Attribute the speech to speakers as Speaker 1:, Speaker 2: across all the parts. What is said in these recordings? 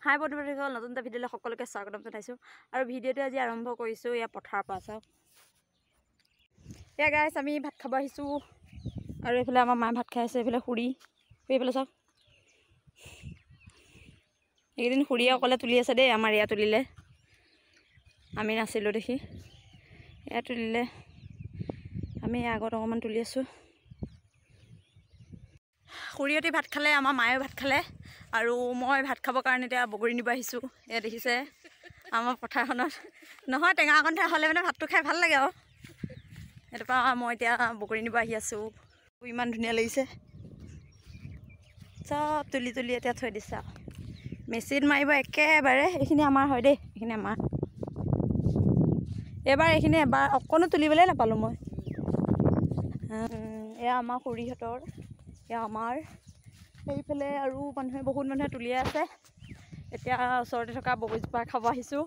Speaker 1: হাই বন্ধুসকল, নতুন এটা ভিডিঅ'লৈ সকলোকে স্বাগতম জনাইছোঁ। আৰু ভিডিঅ'টো আজি আৰম্ভ কৰিছোঁ ইয়াৰ পথাৰৰ পৰা। চাওক এয়া গাইছ, আমি ভাত খাব আহিছোঁ। আৰু এইফালে আমাৰ মায়ে ভাত খাই আছে, এইফালে খুৰী এইফালে চাওক। এইকেইদিন খুৰীয়ে অকলে তুলি আছে দেই। আমাৰ এয়া তুলিলে, আমি নাছিলোঁ দেখি এয়া তুলিলে। আমি আগত অকণমান তুলি আছোঁ। খুৰীহঁতে ভাত খালে, আমাৰ মায়েও ভাত খালে। আৰু মই ভাত খাবৰ কাৰণে এতিয়া বগৰী নিব আহিছোঁ। এয়া দেখিছে আমাৰ পথাৰখনত নহয়, টেঙা অকণ হ'লে মানে ভাতটো খাই ভাল লাগে আৰু। সেইটো পৰা মই এতিয়া বগৰী নিব আহি আছোঁ। ইমান ধুনীয়া লাগিছে, চব তুলি তুলি এতিয়া থৈ দিছে আৰু। মেচিন মাৰিব একেবাৰে। এইখিনি আমাৰ হয় দেই, এইখিনি আমাৰ। এইবাৰ এইখিনি এবাৰ অকণো তুলিবলৈ নাপালোঁ মই। এয়া আমাৰ খুৰীহঁতৰ, এয়া আমাৰ। সেইফালে আৰু বহুত মানুহে তুলিয়ে আছে। এতিয়া ওচৰতে থকা বগৰীজোপা খাব আহিছোঁ।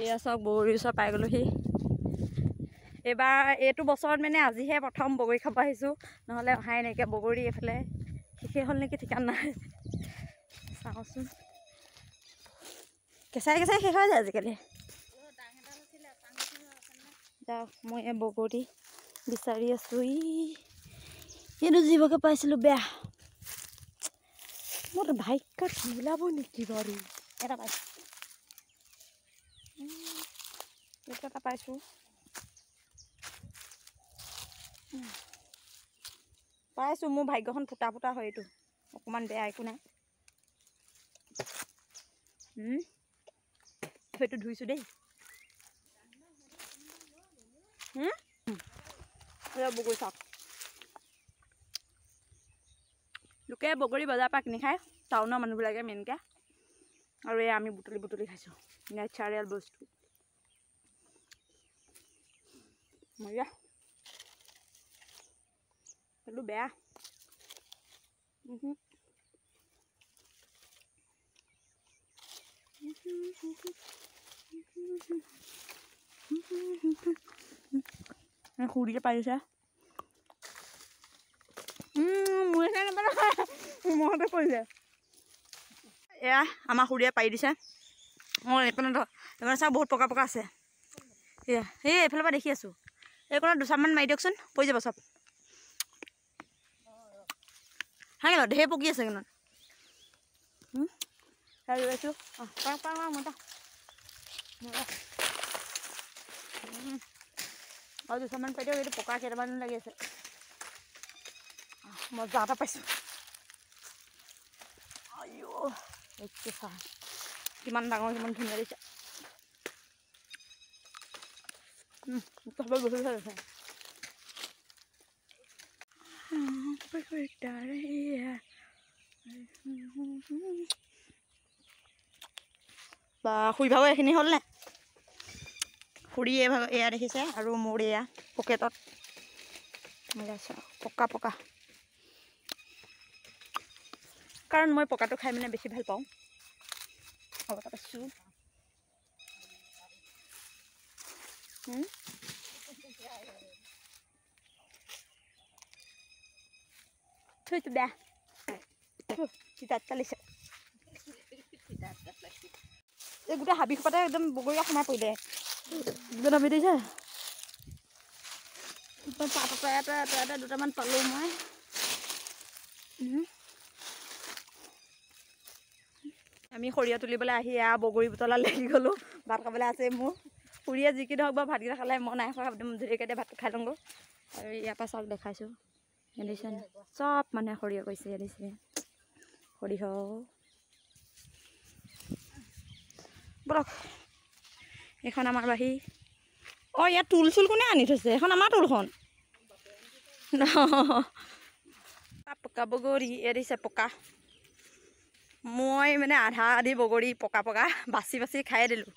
Speaker 1: এয়া চাওক, বগৰীৰ ওচৰ পাই গ'লোহি। এইটো বছৰত মানে আজিহে প্ৰথম বগৰী খাব আহিছোঁ, নহ'লে অহাই নাইকিয়া বগৰী। এইফালে শেষেই হ'ল নেকি ঠিকান নাই। চাওঁচোন, কেঁচাই কেঁচাই শেষ হৈ যায় আজিকালি। যাওক, মই এই বগৰী বিচাৰি আছোঁ। এইটো জীৱকে পাইছিলোঁ বেয়া। মোৰ ভাগ্যত ওলাব নেকি বাৰু? এটা পাইছোঁ, এটা পাইছোঁ। পাইছোঁ, মোৰ ভাগ্যখন ফুটা ফুটা হয়। এইটো অকণমান বেয়া, একো নাই। সেইটো ধুইছোঁ দেই। বগৰী চাওক, লোকে বগৰী বজাৰৰ পৰা কিনি খায়, টাউনৰ মানুহবিলাকে মেইনকৈ। আৰু এই আমি বুটলি বুটলি খাইছোঁ নেচাৰেল বস্তু। মজা, সেইটো বেয়া। খুৰীয়ে পাৰিছে। মহতে পৰিছে। এয়া আমাৰ খুৰীয়ে পাৰি দিছে। মই এইকণে চাওক, বহুত পকা পকা আছে। এয়া এই এইফালৰ পৰা দেখি আছোঁ। এইকণত দুচামান মাৰি দিয়কচোন, পৰি যাব চব। হয় নি বাৰু? ঢেৰ পকি আছে এইকণত। ৰৈছোঁ আৰু দুচামান পাই দিয়ক। এইটো পকা কেইটামান লাগি আছে। মজা এটা পাইছোঁ। কিমান ডাঙৰ, কিমান ধুনীয়া দিছে। বা খুৰী ভাগৰ এইখিনি হ'লনে? খুৰী এয়া দেখিছে, আৰু মোৰ এয়া পকেটত পকা পকা। কাৰণ মই পকাটো খাই মানে বেছি ভাল পাওঁ। আৰু এটা পাইছোঁ। থৈটো বেয়া, তিতা লাগিছে। এই গোটেই হাবি সোপাতে একদম বগৰীয়া সোমাই পৰিলে। নামি দিছে। এটা দুটামান পালোঁ মই। আমি সৰিয়হ তুলিবলৈ আহি এয়া বগৰী বুটলা লাগি গ'লোঁ। ভাত খাবলৈ আছে মোৰ। খুৰীয়ে যি কি নহওক বাৰু ভাতকেইটা খালে, মই নাই খোৱা। একদম ধুনীয়াকৈ ভাতটো খাই লওঁগৈ। আৰু ইয়াৰ পৰা চাওক, দেখাইছোঁ। দিছে চব মানে সৰিয়হ কৰিছে। দিছে সৰিয়হ। বলক, এইখন আমাৰ বাৰী। অঁ, ইয়াত তুল চুল কোনে আনি থৈছে? এইখন আমাৰ তুলখন। পকা বগৰী এয়া দিছে পকা। মই মানে আধা আধি বগৰী পকা পকা বাচি বাচি খায়ে দিলোঁ।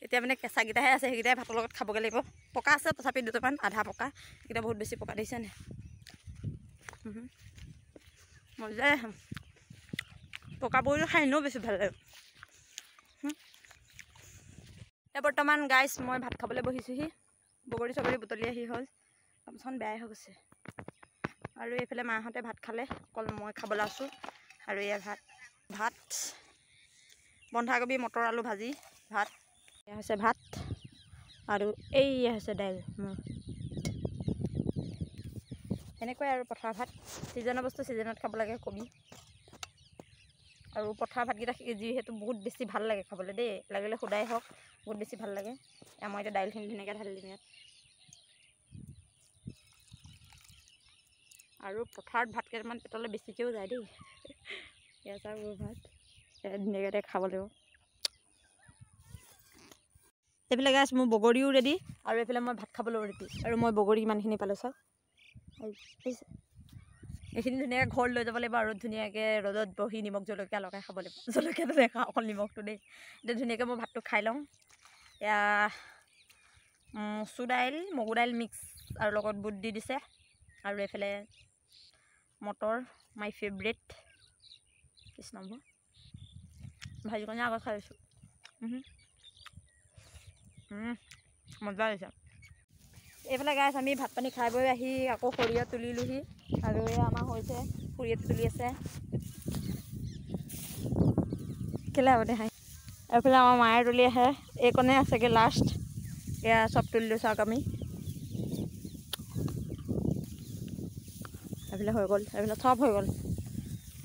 Speaker 1: এতিয়া মানে কেঁচাকেইটাহে আছে, সেইকেইটাই ভাতৰ লগত খাবগৈ লাগিব। পকা আছে তথাপি দুটামান আধা পকা। সেইকেইটা বহুত বেছি পকা দেখিছে নে? মজাই পকা বগৰীটো খাই এনেও বেছি ভাল লাগে। বৰ্তমান গাইছ, মই ভাত খাবলৈ বহিছোঁহি। বগৰী চগৰী বুটলি আহি হ'ল। গামোচাখন বেয়াই হৈ গৈছে। আৰু এইফালে মাহঁতে ভাত খালে, অকল মই খাবলৈ আছোঁ। আৰু এয়া ভাত বন্ধাকবি মটৰ আলু ভাজি ভাত। এয়া হৈছে ভাত আৰু এইয়া হৈছে দাইল। এনেকুৱাই আৰু পথাৰ ভাত ছিজনৰ বস্তু ছিজনত খাব লাগে কবি। আৰু পথাৰ ভাতকেইটা যিহেতু বহুত বেছি ভাল লাগে খাবলৈ দেই, লাগিলে সুদাই হওক বহুত বেছি ভাল লাগে। মই এতিয়া দাইলখিনি ধুনীয়াকৈ ঢালি দিম ইয়াত। আৰু পথাৰত ভাত কেইটামান পেটলৈ বেছিকৈও যায় দেই। এয়া চাওক মোৰ ভাত ধুনীয়াকৈ খাব লাগিব। এইফালে গাইছ মোৰ বগৰীও ৰেডি আৰু এইফালে মই ভাত খাবলৈও ৰেডি। আৰু মই বগৰী ইমানখিনি পালোঁ চাওক। এইখিনি ধুনীয়াকৈ ঘৰত লৈ যাব লাগিব আৰু ধুনীয়াকৈ ৰ'দত বহি নিমখ জলকীয়া লগাই খাব লাগিব। জলকীয়াটো নেখাওঁ, অকল নিমখটো দেই। এতিয়া ধুনীয়াকৈ মই ভাতটো খাই লওঁ। এয়া মচুৰ দাইল মগু দাইল মিক্স আৰু লগত বুট দি দিছে। আৰু এইফালে মটৰ মাই ফেভৰেট কৃষ্ণ ভাজিকণি আগত খাই লৈছোঁ। মজা হৈছে। এইফালে গাইছ আমি ভাত পানী খাই বৈ আহি আকৌ সৰিয়হ তুলিলোহি আৰু এয়া আমাৰ হৈছে সৰিয়হ তুলি আছে। কেলে হ'ব দে হাই। এইফালে আমাৰ মায়ে তুলি আহে, এইকণে আছেগৈ লাষ্ট। এয়া চব তুলিলোঁ চাওক আমি। এইফালে হৈ গ'ল, এইফালে চব হৈ গ'ল।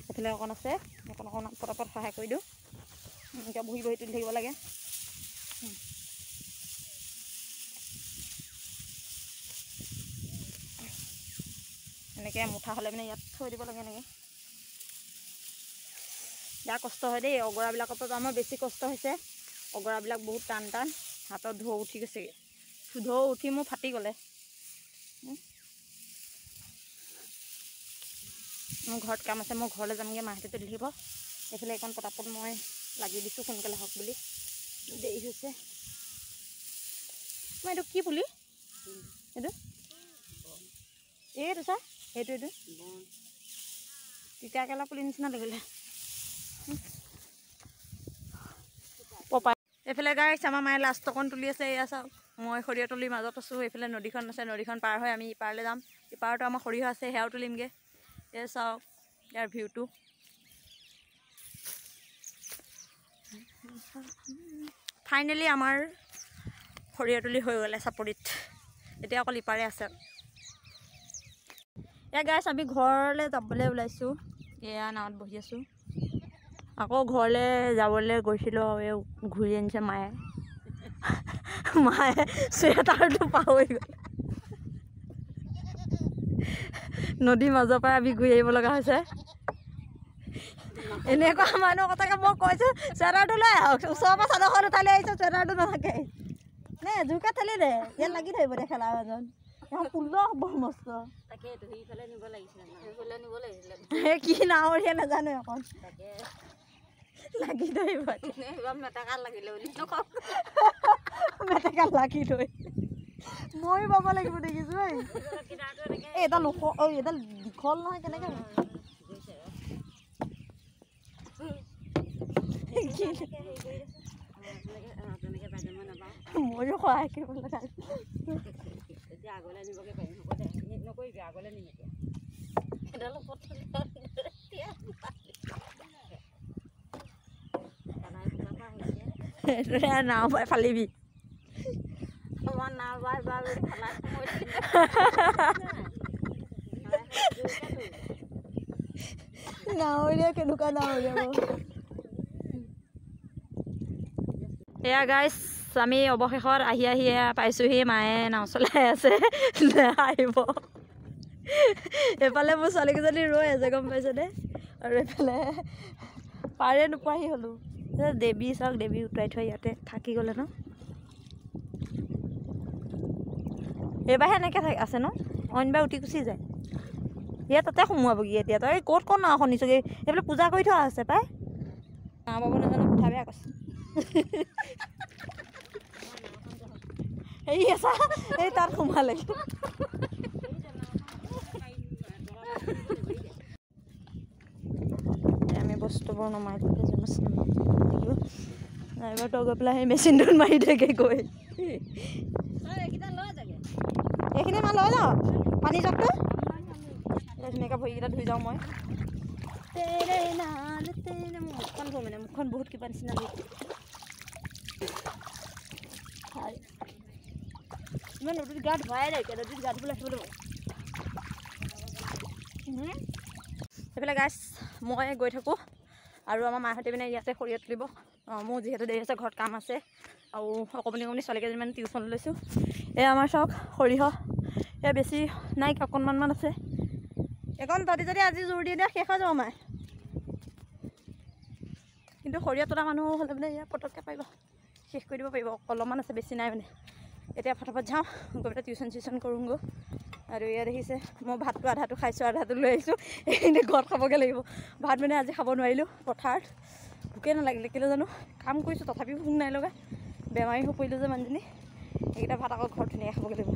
Speaker 1: এইফালে অকণ আছে, অকণ পটাপট সহায় কৰি দিওঁ। এতিয়া বহি বহি তুলি থাকিব লাগে। এনেকৈ মুঠা হ'লে মানে ইয়াত থৈ দিব লাগে এনেকৈ। বেয়া কষ্ট হয় দেই, অগৰাবিলাকৰ পৰা আমাৰ বেছি কষ্ট হৈছে। অগৰাবিলাক বহুত টান টান, হাতত ঢৌ উঠি গৈছেগৈ। ঢৌ উঠি মোৰ ফাটি গ'লে। মোৰ ঘৰত কাম আছে, মই ঘৰলৈ যামগৈ, মাহঁতে তুলি থাকিব। এইফালে এইকণ পটাপট মই লাগি দিছোঁ সোনকালে হওক বুলি, দেৰি হৈছে। মই এইটো কি পুলি এইটো এইটো চা এইটো তিতাকেৰেলা পুলি নিচিনা লাগিলে। পপাই এইফালে গাইছ আমাৰ মায়ে লাষ্ট অকণ তুলি আছে। এয়া চাওক মই সৰিয়হ তুলিৰ মাজত আছোঁ। এইফালে নদীখন আছে, নদীখন পাৰ হৈ আমি ইপাৰলৈ যাম। ইপাৰতো আমাৰ সৰিয়হ আছে, সেয়াও তুলিমগৈ। এয়া চাওক ইয়াৰ ভিউটো। ফাইনেলি আমাৰ সৰিয়হ তুলি হৈ গ'লে চাপৰিত। এতিয়া অকল ইপাৰে আছে। এয়া গাইছ আমি ঘৰলৈ যাবলৈ ওলাইছোঁ। এয়া নাৱত বহি আছোঁ। আকৌ ঘৰলৈ যাবলৈ গৈছিলোঁ, এই ঘূৰি আনিছে মায়ে। মায়ে চুৱেটাৰটো পাহৰি গ'ল। নদীৰ মাজৰ পৰা আমি ঘূৰি আহিব লগা হৈছে। এনেকুৱা মানুহ কথাকে মই কৈছোঁ চুৱেটাৰটো লৈ আহক। ওচৰৰ পৰা চাদৰখন উঠাই লৈ আহিছোঁ, চুৱেটাৰটো নাথাকে। নে জোৰকৈ ঠেলি দে, ইয়াত লাগি ধৰিব দে খেলা এজন। এখন পুল বৰ মস্ত। তাকেইটো সেইফালে নিব লাগিছিলে, সেইফালে নিব লাগিছিলে। সেই কি নাৱৰীয়া নাজানো এখন লাগি ধৰিব। মেটেকাত লাগিলে বুলি নকওঁ, মেটেকাত লাগি ধৰি ময়ো পাব লাগিব দেখিছোঁ। এইডাল ওখ, এইডাল দীঘল নহয়, কেনেকৈ ময়ো সহায় কৰিব লগা। এতিয়া আগলৈ নিবগৈ পাৰিম, হ'ব দে নকৰিবি, আগলৈ নিম এতিয়া। নাও পাই ফালিবি। আমাৰ নাও বাই নাৱৰীয়া কেনেকুৱা নাৱৰীয়া। এয়া গাইছ আমি অৱশেষত আহি পাইছোঁহি। মায়ে নাও চলাই আছে, আহিব। এইফালে মোৰ ছোৱালীকেইজনী ৰৈ আছে, গম পাইছেনে। আৰু এইফালে পাৰে নোপোৱাহি হ'লোঁ। দেৱী চাওক, দেৱী উটুৱাই থৈ ইয়াতে থাকি গ'লে ন। এইবাৰহে এনেকৈ আছে ন, অইনবাৰ উঠি গুচি যায়। ইয়াত তাতে সোমোৱাবগৈ এতিয়া। তই ক'ত নাও শুনিছগৈ, এইফালে পূজা কৰি থোৱা আছে পাই। নাও বাব নাজানো, কথা বেয়া কৈছে। এই আছা, এই তাত সোমালে। আমি বস্তুবোৰ নমাই দিলে নাইবা তই গৈ পেলাই সেই মেচিনটোত মাৰি থাকে গৈ। এইখিনি মই লৈ যাওঁ পানী জগটো। ধুনীয়াকৈ ভৰিকেইটা ধুই যাওঁ মই। মুখখন ধো মানে মুখখন বহুত কিবা নিচিনা ইমান নদীত গা ধোৱাই নাই এতিয়া নদীত গা ধুবলৈ আহিব লাগিব সেইফালে গাইছ মই গৈ থাকোঁ আৰু আমাৰ মাহঁতে মানে ইয়াতে সৰিয়হ তুলিব মোৰ যিহেতু দেৰি আছে ঘৰত কাম আছে আৰু অকণমানি ছোৱালীকেইজনীমান টিউশ্যন লৈছোঁ এয়া আমাৰ চাওক সৰিয়হ এয়া বেছি নাই অকণমান আছে এখন তহঁতি যদি আজি জোৰ দি দিয়া শেষ হৈ যাব মায়ে কিন্তু সৰিয়হ তোলা মানুহ হ'লে মানে ইয়াত পটককৈ পাৰিব শেষ কৰি দিব পাৰিব অলপমান আছে বেছি নাই মানে এতিয়া ফটাফট যাওঁ গৈ পেলাই টিউশ্যন কৰোঁগৈ আৰু ইয়াত দেখিছে মই ভাতটো আধাটো খাইছোঁ আধাটো লৈ আহিছোঁ এইখিনি ঘৰত খাবগৈ লাগিব ভাত মানে আজি খাব নোৱাৰিলোঁ পথাৰত ভোকে নালাগিলে কেলৈ জানো কাম কৰিছোঁ তথাপিও ভোক নাই লগা বেমাৰী হৈ পৰিলোঁ যে মানুহজনী এইকেইটা ভাত আকৌ ঘৰত ধুনীয়াকৈ খাবগৈ লাগিব